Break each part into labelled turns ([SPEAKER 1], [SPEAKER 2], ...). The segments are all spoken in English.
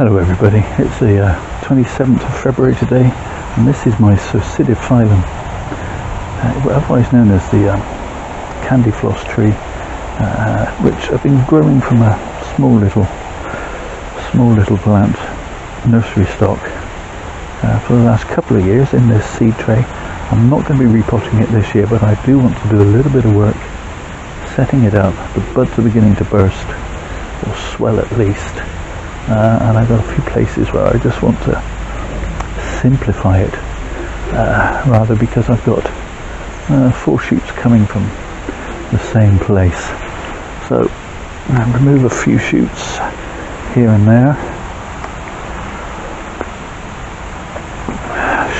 [SPEAKER 1] Hello everybody, it's the 27th of February today, and this is my Phyllum, otherwise known as the candy floss tree, which I've been growing from a small little plant nursery stock for the last couple of years in this seed tray. I'm not going to be repotting it this year, but I do want to do a little bit of work setting it up. The buds are beginning to burst, or swell at least, and I've got a few places where I just want to simplify it, rather, because I've got 4 shoots coming from the same place. So I'll remove a few shoots here and there,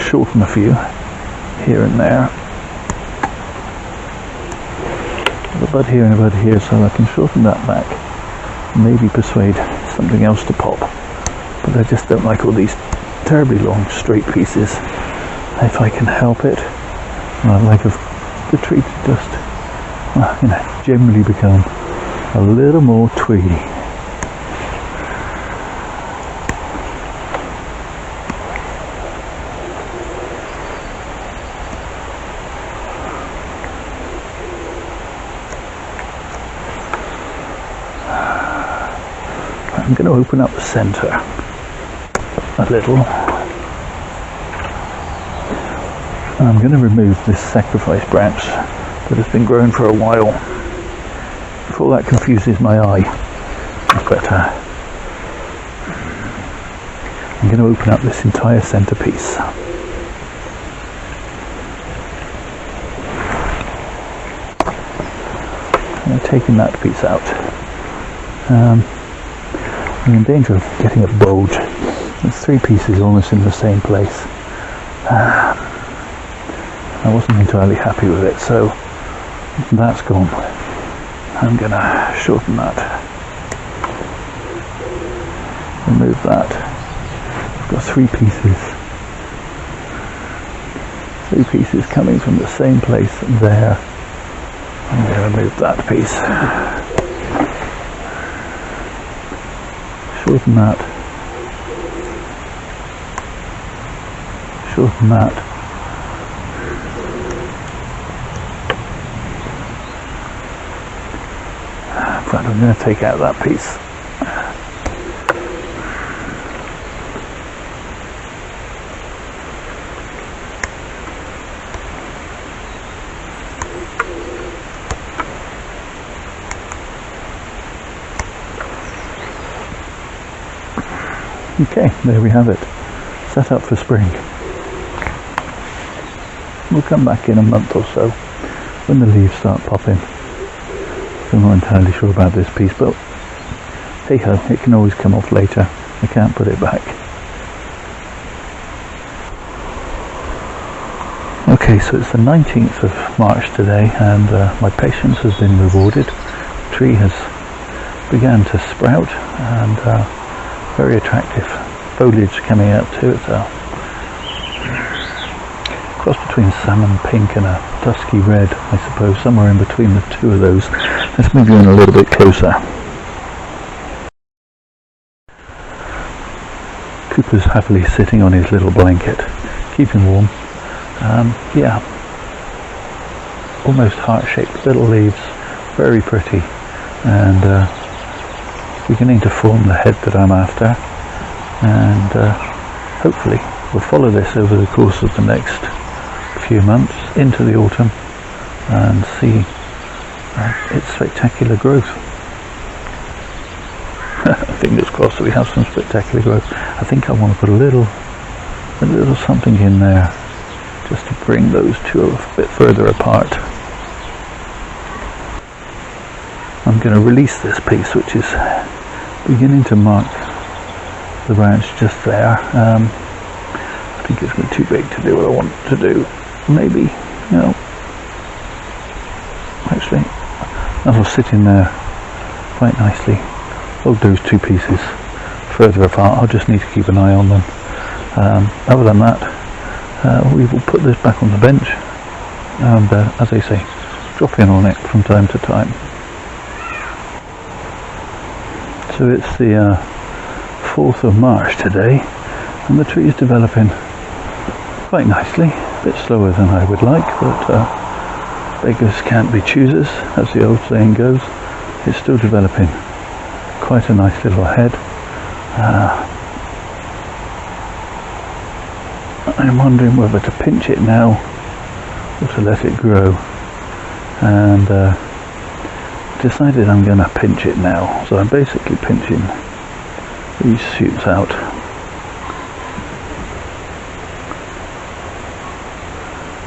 [SPEAKER 1] shorten a few here and there, a bud here and a bud here, so I can shorten that back, maybe persuade something else to pop. But I just don't like all these terribly long straight pieces. If I can help it, I'd like the tree to just generally become a little more twiggy. I'm going to open up the centre a little, and I'm going to remove this sacrifice branch that has been growing for a while before that confuses my eye. But I'm going to open up this entire centrepiece. I'm taking that piece out. I'm in danger of getting a bulge. There's 3 pieces almost in the same place. I wasn't entirely happy with it, so that's gone. I'm going to shorten that. Remove that. I've got 3 pieces. 3 pieces coming from the same place there. I'm going to remove that piece. Shorten that. Shorten that. But I'm going to take out that piece. Okay, there we have it, set up for spring. We'll come back in a month or so when the leaves start popping. I'm not entirely sure about this piece, but hey ho, it can always come off later. I can't put it back. Okay, so it's the 19th of March today, and my patience has been rewarded. The tree has begun to sprout, and very attractive foliage coming out too. It's a cross between salmon pink and a dusky red, I suppose, somewhere in between the two of those. Let's move you in a little bit closer. Cooper's happily sitting on his little blanket, keeping warm. Yeah, almost heart-shaped little leaves, very pretty, and beginning to form the head that I'm after, and hopefully we'll follow this over the course of the next few months into the autumn and see its spectacular growth. Fingers crossed that we have some spectacular growth. I think I want to put a little something in there just to bring those two a bit further apart. I'm going to release this piece, which is beginning to mark the branch just there. I think it's too big to do what I want to do. Maybe, no. Actually, that'll sit in there quite nicely. Hold those 2 pieces further apart. I'll just need to keep an eye on them. Other than that, we will put this back on the bench, and as I say, drop in on it from time to time. So it's the 4th of March today, and the tree is developing quite nicely. A bit slower than I would like, but beggars can't be choosers, as the old saying goes. It's still developing quite a nice little head. I'm wondering whether to pinch it now or to let it grow, and decided I'm going to pinch it now. So I'm basically pinching these shoots out,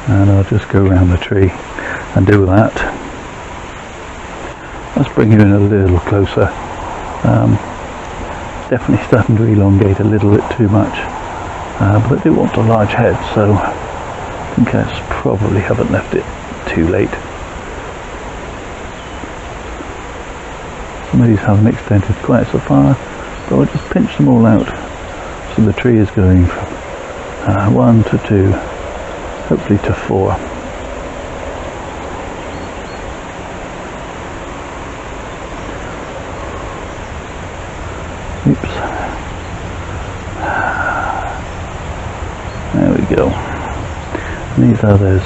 [SPEAKER 1] and I'll just go around the tree and do that. Let's bring you in a little closer. Definitely starting to elongate a little bit too much, but I do want a large head, so I think I probably haven't left it too late. Some of these haven't extended quite so far, but I'll just pinch them all out. So the tree is going from 1 to 2, hopefully to 4. Oops. There we go. And these others,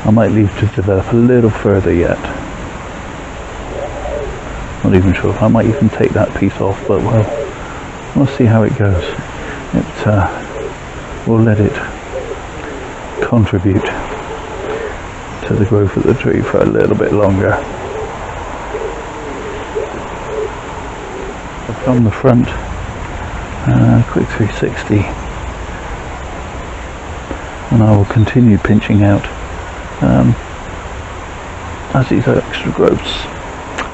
[SPEAKER 1] I might leave to develop a little further yet. Not even sure if I might even take that piece off, but we'll see how it goes. We'll let it contribute to the growth of the tree for a little bit longer. From the front, quick 360, and I will continue pinching out as these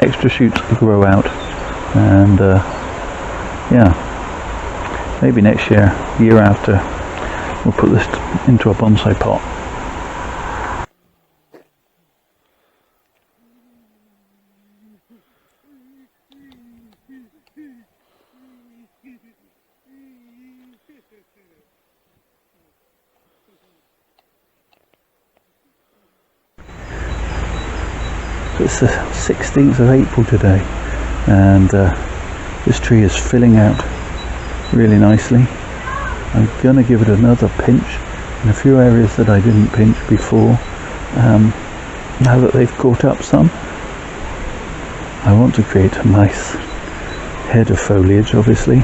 [SPEAKER 1] extra shoots grow out, and yeah, maybe next year after, we'll put this into a bonsai pot. So it's the 16th of April today, and this tree is filling out really nicely. I'm going to give it another pinch in a few areas that I didn't pinch before. Now that they've caught up some, I want to create a nice head of foliage, obviously,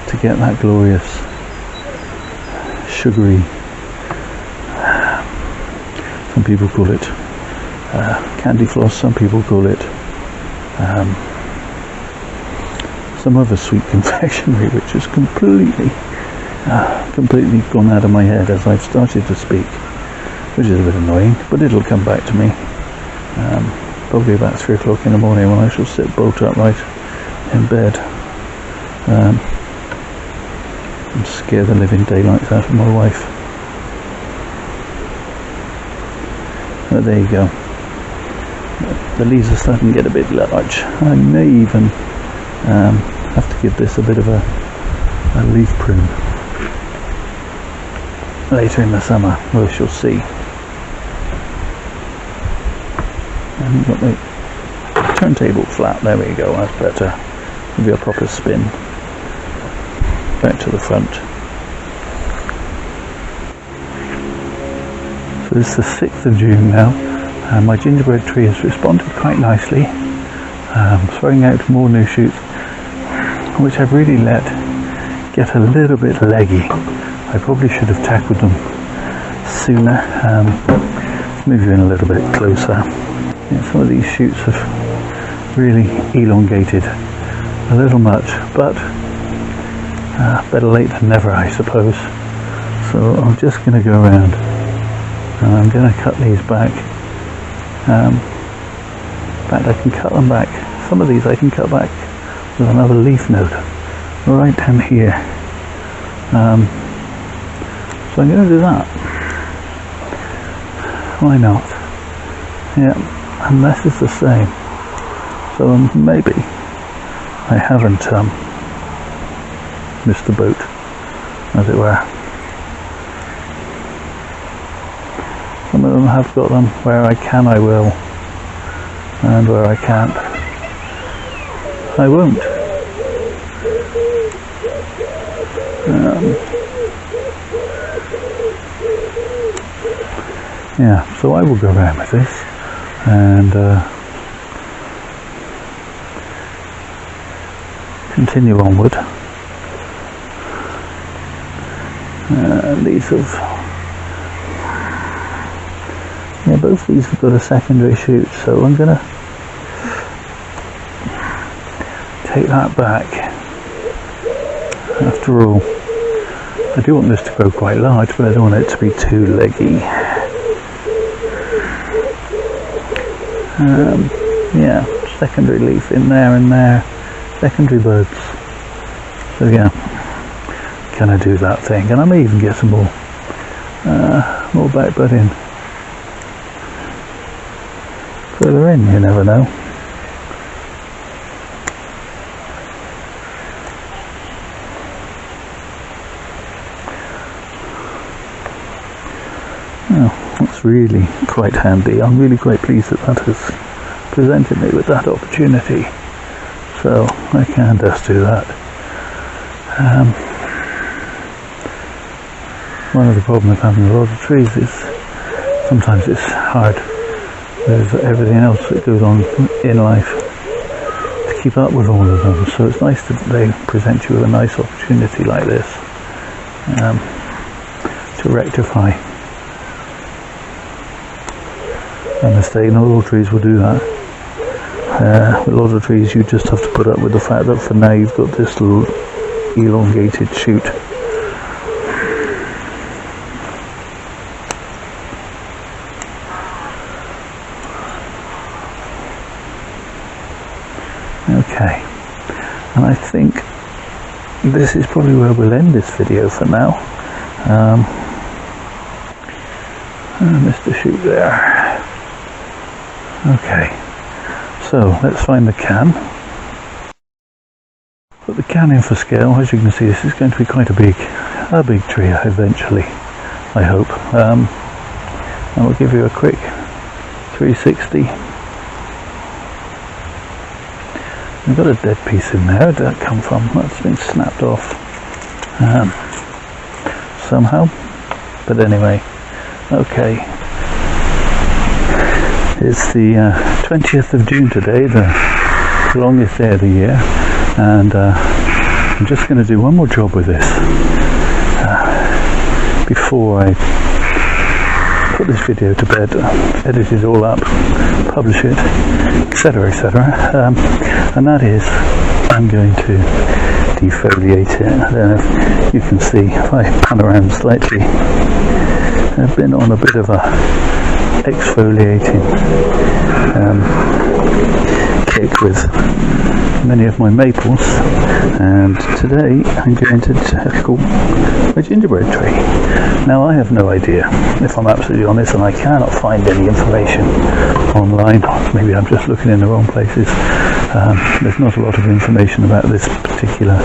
[SPEAKER 1] to get that glorious sugary, some people call it candy floss, some people call it some other sweet confectionery, which is completely gone out of my head as I've started to speak, which is a bit annoying, but it'll come back to me probably about 3 o'clock in the morning, when I shall sit bolt upright in bed and scare the living daylights out of my wife. But there you go. The leaves are starting to get a bit large. I may even have to give this a bit of a leaf prune later in the summer. We shall see. And we've got the turntable flat. There we go. That's better. Give you a proper spin back to the front. So this is the 6th of June now, and my gingerbread tree has responded quite nicely, throwing out more new shoots, which I've really let get a little bit leggy. I probably should have tackled them sooner. Let's move you in a little bit closer. Yeah, some of these shoots have really elongated a little much, but better late than never, I suppose. So I'm just going to go around, and I'm going to cut these back. In fact, I can cut them back. Some of these I can cut back with another leaf node right down here. So I'm going to do that. Why not? Yeah, and this is the same. So maybe I haven't missed the boat, as it were. Some of them have got them. Where I can, I will, and where I can't, I won't. Yeah, so I will go around with this and continue onward. These have, yeah, both these have got a secondary shoot, so I'm gonna take that back. After all, I do want this to grow quite large, but I don't want it to be too leggy. Yeah, secondary leaf in there and there, secondary buds. So yeah, can I do that thing? And I may even get some more back bud in. Further in, you never know. Oh, that's really quite handy. I'm really quite pleased that that has presented me with that opportunity. So I can just do that. One of the problems with having a lot of trees is sometimes it's hard. There's everything else that goes on in life to keep up with all of them. So it's nice that they present you with a nice opportunity like this to rectify a mistake. Not all trees will do that. With a lot of trees you just have to put up with the fact that for now you've got this little elongated shoot. Okay, and I think this is probably where we'll end this video for now. Missed the shoot there. Okay, so let's find the can. Put the can in for scale. As you can see, this is going to be quite a big tree eventually, I hope. And we'll give you a quick 360. We've got a dead piece in there. Where did that come from? That's been snapped off somehow. But anyway, okay. It's the 20th of June today, the longest day of the year, and I'm just going to do one more job with this before I put this video to bed, edit it all up, publish it, etc, etc. And that is, I'm going to defoliate it. I don't know if you can see, if I pan around slightly, I've been on a bit of a exfoliating kick with many of my maples, and today I'm going to tackle a gingerbread tree. Now I have no idea, if I'm absolutely honest, and I cannot find any information online. Maybe I'm just looking in the wrong places. There's not a lot of information about this particular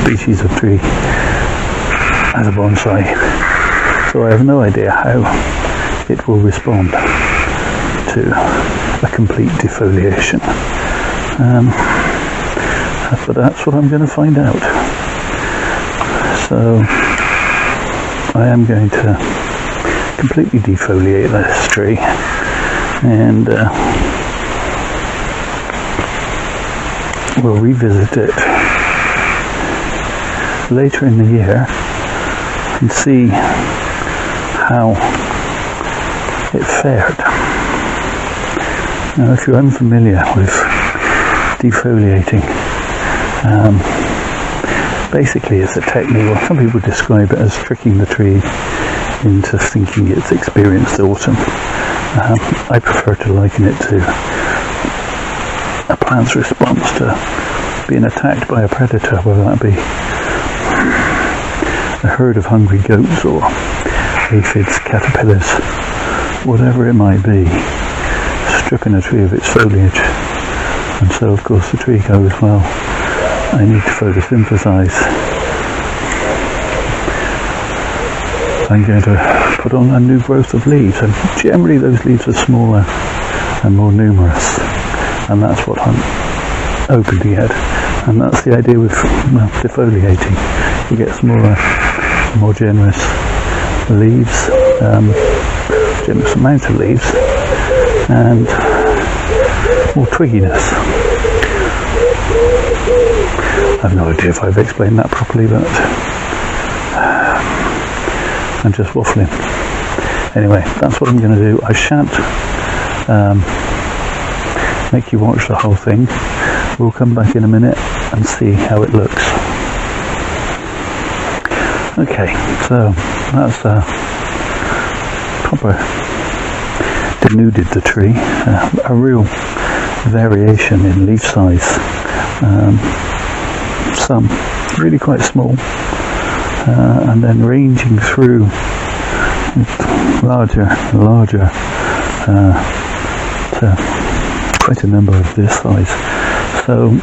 [SPEAKER 1] species of tree as a bonsai, so I have no idea how it will respond to a complete defoliation. But that's what I'm going to find out. So I am going to completely defoliate this tree, and we'll revisit it later in the year and see how it fared. Now, if you're unfamiliar with defoliating, basically it's a technique, well, some people describe it as tricking the tree into thinking it's experienced autumn. I prefer to liken it to a plant's response to being attacked by a predator, whether that be a herd of hungry goats or aphids, caterpillars, whatever it might be, stripping a tree of its foliage. And so of course the tree goes, well, I need to photosynthesize. I'm going to put on a new growth of leaves, and generally those leaves are smaller and more numerous. and that's what I'm open to get. And that's the idea with defoliating. You get smaller, more generous leaves, generous amount of leaves, and more twigginess. I have no idea if I've explained that properly, but I'm just waffling. Anyway, that's what I'm going to do. I shan't make you watch the whole thing. We'll come back in a minute and see how it looks. Okay, so that's proper denuded the tree. A real variation in leaf size. Some really quite small, and then ranging through larger to quite a number of this size. So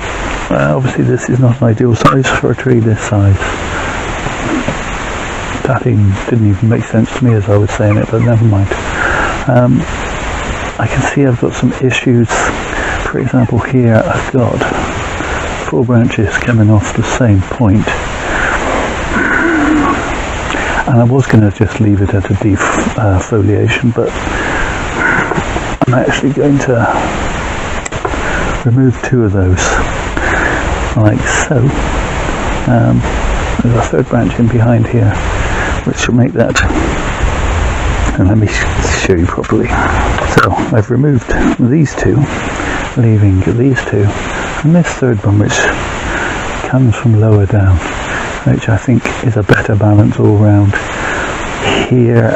[SPEAKER 1] obviously this is not an ideal size for a tree this size. That didn't even make sense to me as I was saying it, but never mind. I can see I've got some issues. For example, here I've got 4 branches coming off the same point, and I was going to just leave it at a defoliation, but I'm actually going to remove 2 of those, like so. There's a 3rd branch in behind here, which will make that, and let me show you properly. So I've removed these 2, leaving these 2, and this 3rd one, which comes from lower down, which I think is a better balance all round. Here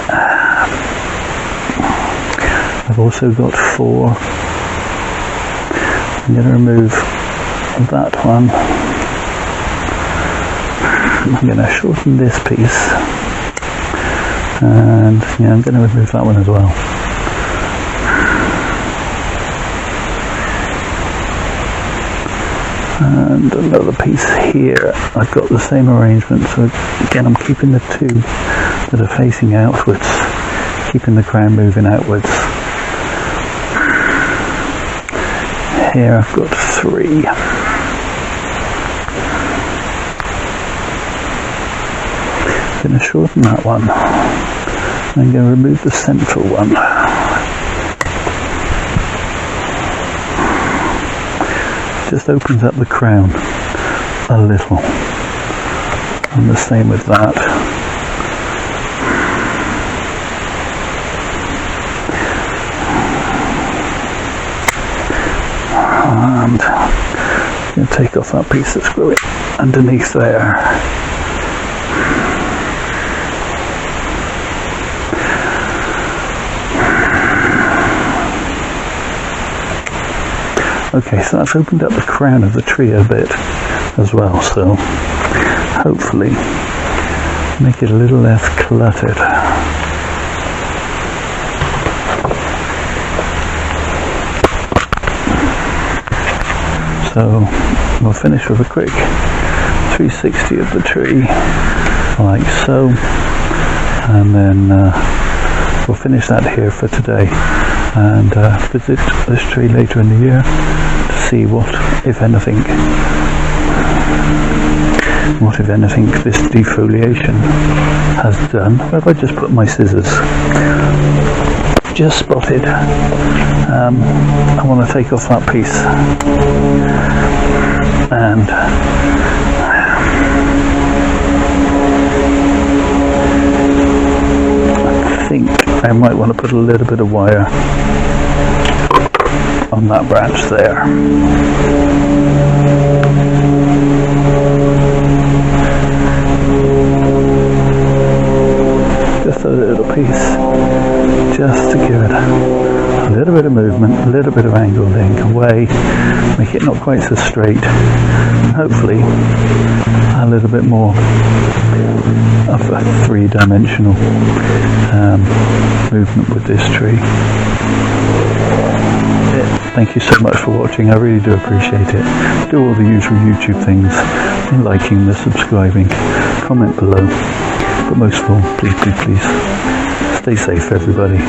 [SPEAKER 1] I've also got 4. I'm going to remove that one. I'm going to shorten this piece, and yeah, I'm going to remove that one as well. And another piece here, I've got the same arrangement, so again I'm keeping the 2 that are facing outwards, keeping the crown moving outwards. Here I've got 3. I'm going to shorten that one. I'm going to remove the central one. Just opens up the crown a little, and the same with that. And I'm going to take off that piece that's growing underneath there. Okay, so that's opened up the crown of the tree a bit as well, so hopefully make it a little less cluttered. So we'll finish with a quick 360 of the tree, like so, and then we'll finish that here for today, and visit this tree later in the year to see what, if anything, this defoliation has done. Where have I just put my scissors? Just spotted. I want to take off that piece, and I think I might want to put a little bit of wire on that branch there. Just a little piece, just to give it a little bit of movement, a little bit of angle, then away, make it not quite so straight, and hopefully a little bit more of a 3-dimensional movement with this tree. Thank you so much for watching, I really do appreciate it. Do all the usual YouTube things, the liking, the subscribing, comment below, but most of all, please stay safe everybody.